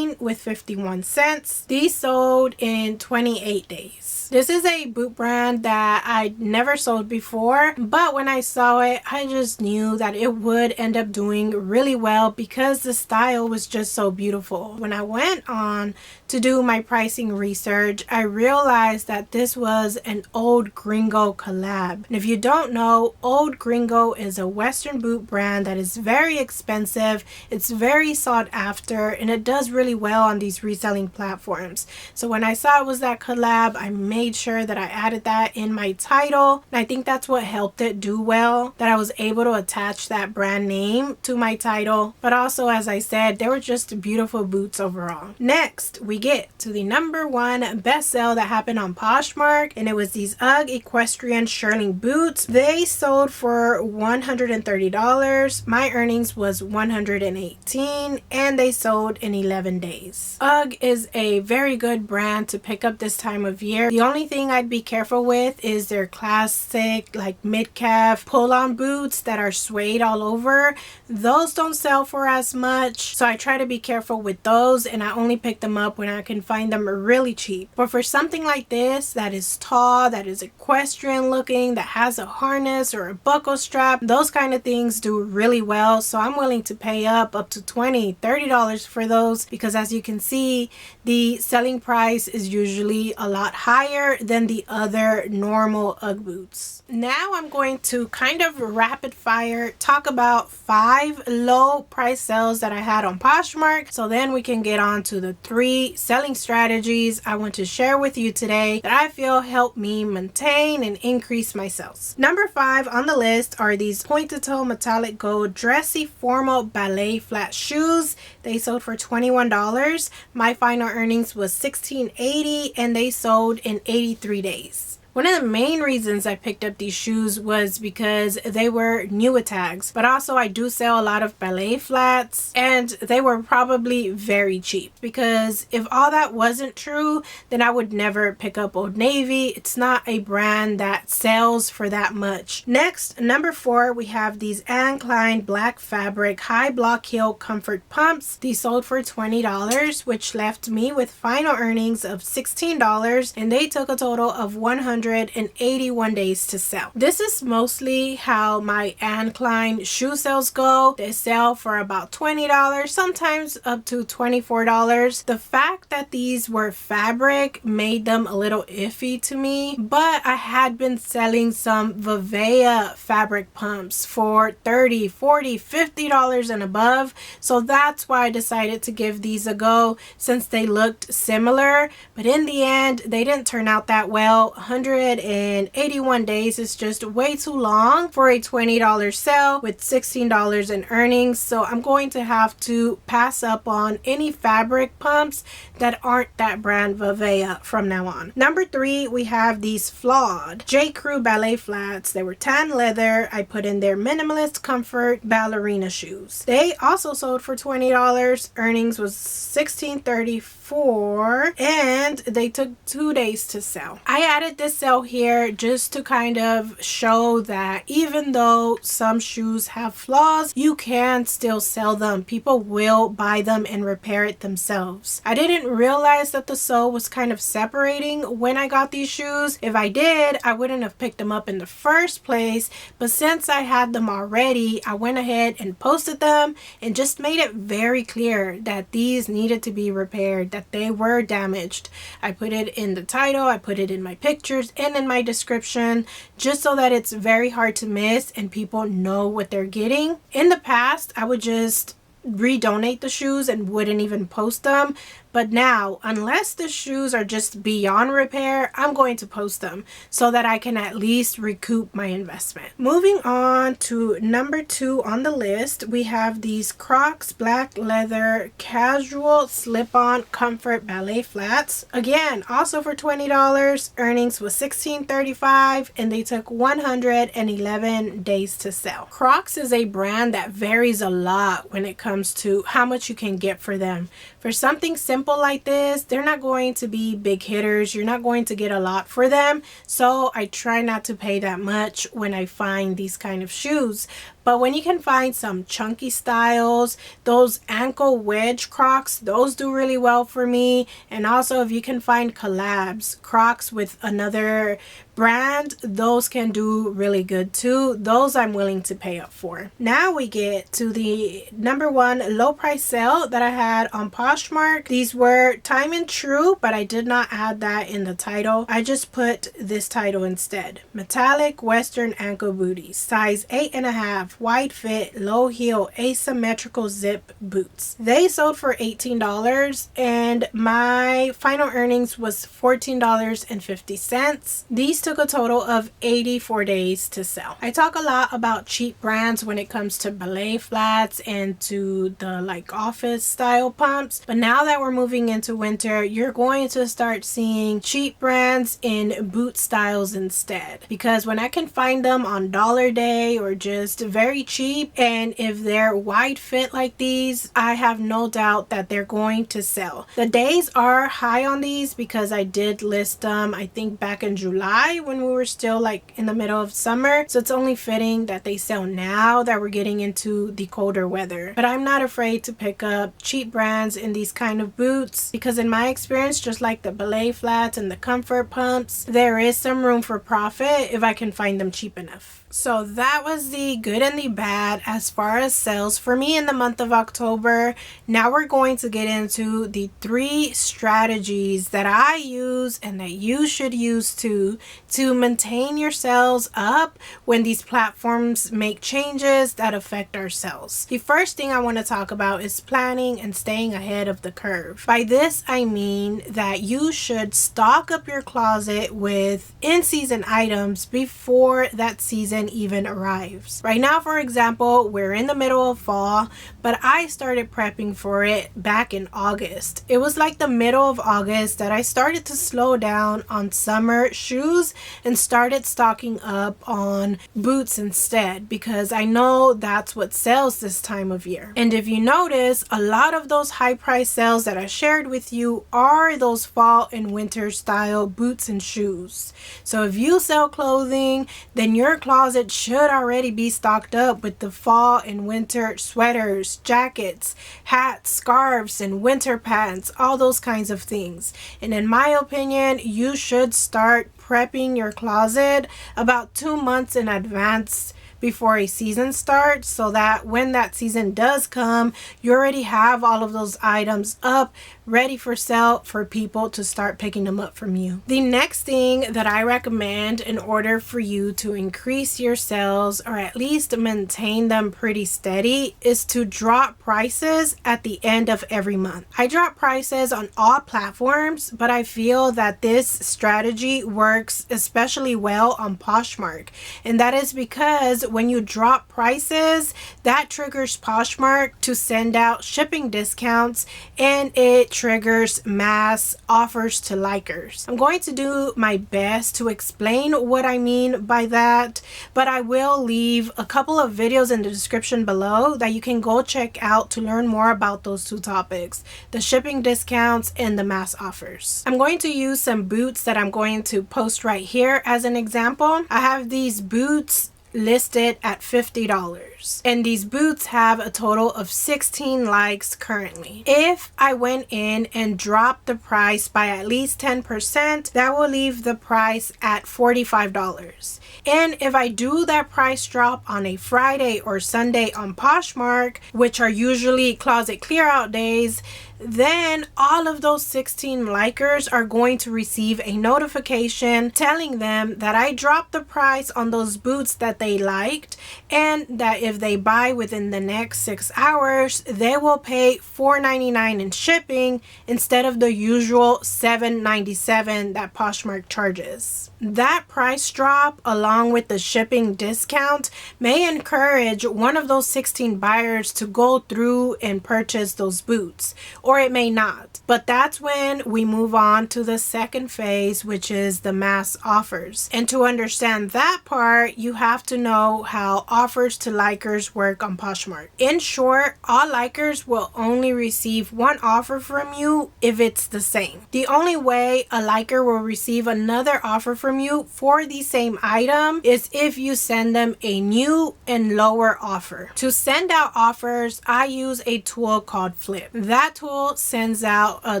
with 51 cents. These sold in 28 days. This is a boot brand that I never sold before, but when I saw it, I just knew that it would end up doing really well because the style was just so beautiful. When I went on to do my pricing research, I realized that this was an Old Gringo collab. And if you don't know, Old Gringo is a Western boot brand that is very expensive. It's very sought after, and it does really well on these reselling platforms. So when I saw it was that collab, I made sure that I added that in my title, and I think that's what helped it do well, that I was able to attach that brand name to my title. But also, as I said, they were just beautiful boots overall. Next, we get to the number 1 best sale that happened on Poshmark, and it was these UGG Equestrian Shearling boots. They sold for $130. My earnings was $118, and they sold in 11 days. UGG is a very good brand to pick up this time of year. The only thing I'd be careful with is their classic like mid-calf pull-on boots that are suede all over. Those don't sell for as much, so I try to be careful with those, and I only pick them up when I can find them really cheap. But for something like this that is tall, that is equestrian looking, that has a harness or a buckle strap, those kind of things do really well. So I'm willing to pay up to $20-$30 for those, because as you can see, the selling price is usually a lot higher than the other normal UGG boots. Now I'm going to kind of rapid fire talk about 5 low price sales that I had on Poshmark, so then we can get on to the 3 selling strategies I want to share with you today that I feel help me maintain and increase my sales. Number 5 on the list are these point-to-toe metallic gold dressy formal ballet flat shoes. They sold for $21. My final earnings was $16.80, and they sold in 83 days. One of the main reasons I picked up these shoes was because they were newer tags, but also I do sell a lot of ballet flats, and they were probably very cheap, because if all that wasn't true, then I would never pick up Old Navy. It's not a brand that sells for that much. Next, number 4, we have these Anne Klein black fabric high block heel comfort pumps. These sold for $20, which left me with final earnings of $16, and they took a total of 181 days to sell. This is mostly how my Anne Klein shoe sales go. They sell for about $20, sometimes up to $24. The fact that these were fabric made them a little iffy to me, but I had been selling some Vivea fabric pumps for $30, $40, $50 and above, so that's why I decided to give these a go, since they looked similar. But in the end, they didn't turn out that well. 181 days is just way too long for a $20 sale with $16 in earnings. So I'm going to have to pass up on any fabric pumps that aren't that brand Vivea from now on. Number 3, we have these flawed J. Crew ballet flats. They were tan leather. I put in their minimalist comfort ballerina shoes. They also sold for $20. Earnings was $16.34 and they took 2 days to sell. I added this sale here just to kind of show that even though some shoes have flaws, you can still sell them. People will buy them and repair it themselves. I didn't realize that the sole was kind of separating when I got these shoes. If I did, I wouldn't have picked them up in the first place, but since I had them already, I went ahead and posted them and just made it very clear that these needed to be repaired, that they were damaged. I put it in the title, I put it in my pictures and in my description, just so that it's very hard to miss and people know what they're getting. In the past, I would just redonate the shoes and wouldn't even post them. But now, unless the shoes are just beyond repair, I'm going to post them so that I can at least recoup my investment. Moving on to number 2 on the list, we have these Crocs black leather casual slip-on comfort ballet flats. Again, also for $20. Earnings was $16.35 and they took 111 days to sell. Crocs is a brand that varies a lot when it comes to how much you can get for them. For something simple like this, they're not going to be big hitters. You're not going to get a lot for them. So I try not to pay that much when I find these kind of shoes. But when you can find some chunky styles, those ankle wedge Crocs, those do really well for me. And also if you can find collabs, Crocs with another brand, those can do really good too. Those I'm willing to pay up for. Now we get to the number 1 low price sale that I had on Poshmark. These were time and true, but I did not add that in the title. I just put this title instead. Metallic Western ankle booties, size 8.5, wide fit, low heel, asymmetrical zip boots. They sold for $18 and my final earnings was $14.50. These took a total of 84 days to sell. I talk a lot about cheap brands when it comes to ballet flats and to the like office style pumps, but now that we're moving into winter, you're going to start seeing cheap brands in boot styles instead, because when I can find them on Dollar Day or just very cheap, and if they're wide fit like these, I have no doubt that they're going to sell. The days are high on these because I did list them I think back in July when we were still like in the middle of summer, so it's only fitting that they sell now that we're getting into the colder weather. But I'm not afraid to pick up cheap brands in these kind of boots because in my experience, just like the ballet flats and the comfort pumps, there is some room for profit if I can find them cheap enough. So that was the good and the bad as far as sales for me in the month of October. Now we're going to get into the 3 strategies that I use and that you should use to maintain your sales up when these platforms make changes that affect our sales. The first thing I want to talk about is planning and staying ahead of the curve. By this I mean that you should stock up your closet with in-season items before that season even arrives. Right now, for example, we're in the middle of fall, but I started prepping for it back in August. It was like the middle of August that I started to slow down on summer shoes and started stocking up on boots instead, because I know that's what sells this time of year. And if you notice, a lot of those high price sales that I shared with you are those fall and winter style boots and shoes. So if you sell clothing, then your closet should already be stocked up with the fall and winter sweaters, jackets, hats, scarves, and winter pants, all those kinds of things. And in my opinion, you should start prepping your closet about 2 months in advance before a season starts, so that when that season does come, you already have all of those items up ready for sale for people to start picking them up from you. The next thing that I recommend in order for you to increase your sales or at least maintain them pretty steady is to drop prices at the end of every month. I drop prices on all platforms, but I feel that this strategy works especially well on Poshmark. And that is because when you drop prices, that triggers Poshmark to send out shipping discounts, and it triggers mass offers to likers. I'm going to do my best to explain what I mean by that, but I will leave a couple of videos in the description below that you can go check out to learn more about those two topics, the shipping discounts and the mass offers. I'm going to use some boots that I'm going to post right here as an example. I have these boots listed at $50, and these boots have a total of 16 likes currently. If I went in and dropped the price by at least 10%, that will leave the price at $45. And if I do that price drop on a Friday or Sunday on Poshmark, which are usually closet clear out days, then all of those 16 likers are going to receive a notification telling them that I dropped the price on those boots that they liked, and that if they buy within the next 6 hours, they will pay $4.99 in shipping instead of the usual $7.97 that Poshmark charges. That price drop, along with the shipping discount, may encourage one of those 16 buyers to go through and purchase those boots, or it may not. But that's when we move on to the second phase, which is the mass offers. And to understand that part, you have to know how offers to likers work on Poshmark. In short, all likers will only receive one offer from you if it's the same. The only way a liker will receive another offer from you for the same item is if you send them a new and lower offer. To send out offers, I use a tool called Flip. That tool sends out a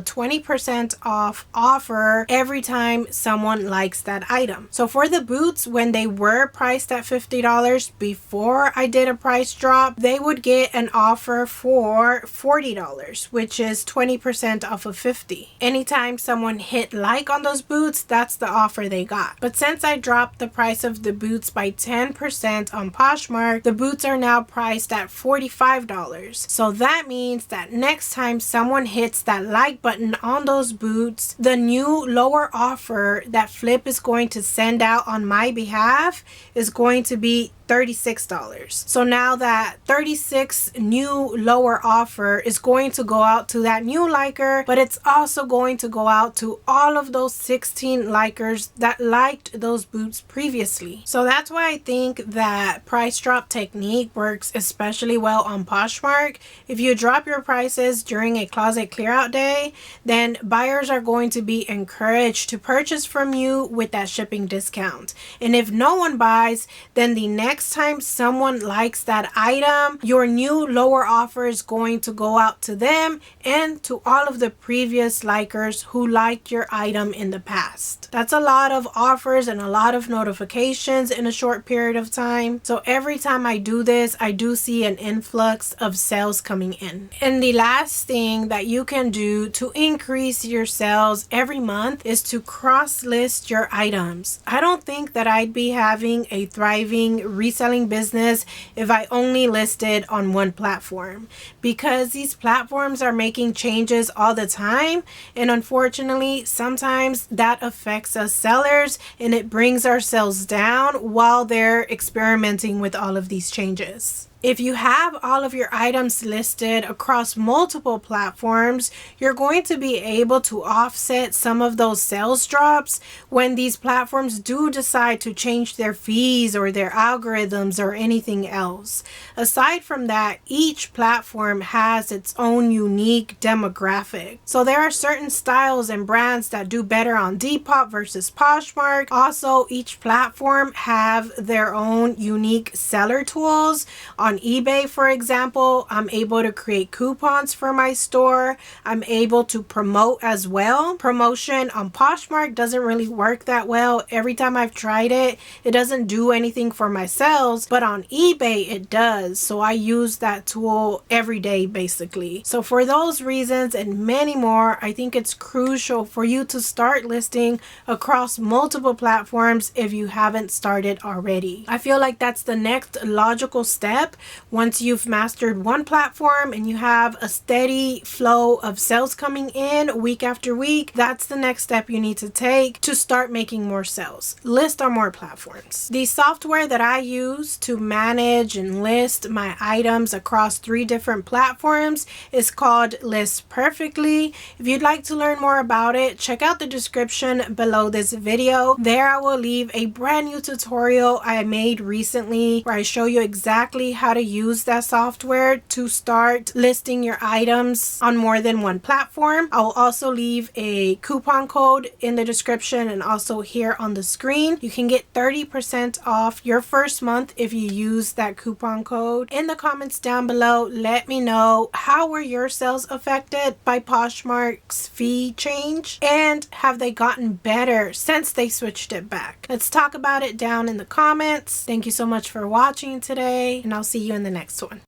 20% off offer every time someone likes that item. So for the boots, when they were priced at $50 before I did a price drop, they would get an offer for $40, which is 20% off of $50. Anytime someone hit like on those boots, that's the offer they got. But since I dropped the price of the boots by 10% on Poshmark, the boots are now priced at $45. So that means that next time someone hits that like button on those boots, the new lower offer that Flip is going to send out on my behalf is going to be $36. So now that 36 new lower offer is going to go out to that new liker, but it's also going to go out to all of those 16 likers that liked those boots previously. So that's why I think that price drop technique works especially well on Poshmark. If you drop your prices during a closet clear out day, then buyers are going to be encouraged to purchase from you with that shipping discount. And if no one buys, then the next time someone likes that item, your new lower offer is going to go out to them and to all of the previous likers who liked your item in the past. That's a lot of offers and a lot of notifications in a short period of time. So every time I do this, I do see an influx of sales coming in. And the last thing that you can do to increase your sales every month is to cross-list your items. I don't think that I'd be having a thriving reselling business if I only listed on one platform, because these platforms are making changes all the time, and unfortunately sometimes that affects us sellers and it brings our sales down while they're experimenting with all of these changes. If you have all of your items listed across multiple platforms, you're going to be able to offset some of those sales drops when these platforms do decide to change their fees or their algorithms or anything else. Aside from that, each platform has its own unique demographic. So there are certain styles and brands that do better on Depop versus Poshmark. Also, each platform have their own unique seller tools. On eBay, for example, I'm able to create coupons for my store. I'm able to promote as well. Promotion on Poshmark doesn't really work that well. Every time I've tried it, it doesn't do anything for my sales, but on eBay it does. So I use that tool every day basically. So for those reasons and many more, I think it's crucial for you to start listing across multiple platforms if you haven't started already. I feel like that's the next logical step. Once you've mastered one platform and you have a steady flow of sales coming in week after week, that's the next step you need to take to start making more sales. List on more platforms. The software that I use to manage and list my items across 3 different platforms is called List Perfectly. If you'd like to learn more about it, check out the description below this video. There I will leave a brand new tutorial I made recently where I show you exactly how to use that software to start listing your items on more than one platform. I'll also leave a coupon code in the description and also here on the screen. You can get 30% off your first month if you use that coupon code. In the comments down below, let me know, how were your sales affected by Poshmark's fee change, and have they gotten better since they switched it back? Let's talk about it down in the comments. Thank you so much for watching today, and I'll see you in the next one.